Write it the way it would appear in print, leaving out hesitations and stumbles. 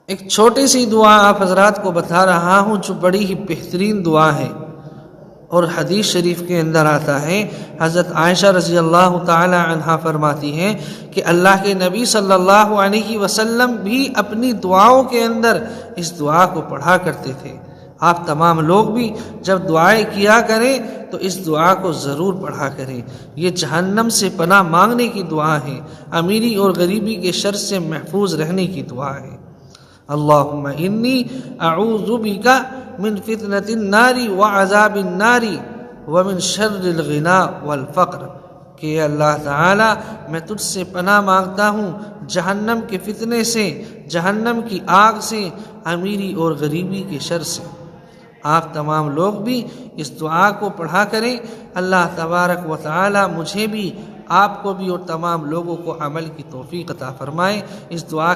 एक छोटी सी दुआ आप हजरात को बता रहा हूँ जो बड़ी ही बेहतरीन दुआ है। और हदीस शरीफ के अंदर आता है, हज़रत आयशा रज़ी अल्लाह ताला अन्हा फरमाती हैं कि अल्लाह के नबी सल्लल्लाहु अलैहि वसल्लम भी अपनी दुआओं के अंदर इस दुआ को पढ़ा करते थे। आप तमाम लोग भी जब दुआएं किया करें तो इस दुआ को ज़रूर पढ़ा करें। ये जहन्नम से पनाह मांगने की दुआ है, अमीरी और गरीबी के शर से महफूज रहने की दुआ है। अल्लाहुम्मा इन्नी अऊज़ु बिका मिन फितनतिन नारी व अज़ाबिन नारी व मिन शर्रिल गिना वल फ़क्र, कि अल्लाह ताला मैं तुझसे पनाह मांगता हूँ जहन्नम के फितने से, जहन्नम की आग से, अमीरी और गरीबी के शर से। आप तमाम लोग भी इस दुआ को पढ़ा करें। अल्लाह तबारक व तआला मुझे भी, आपको भी और तमाम लोगों को अमल की तौफीक अता फरमाए। इस दुआ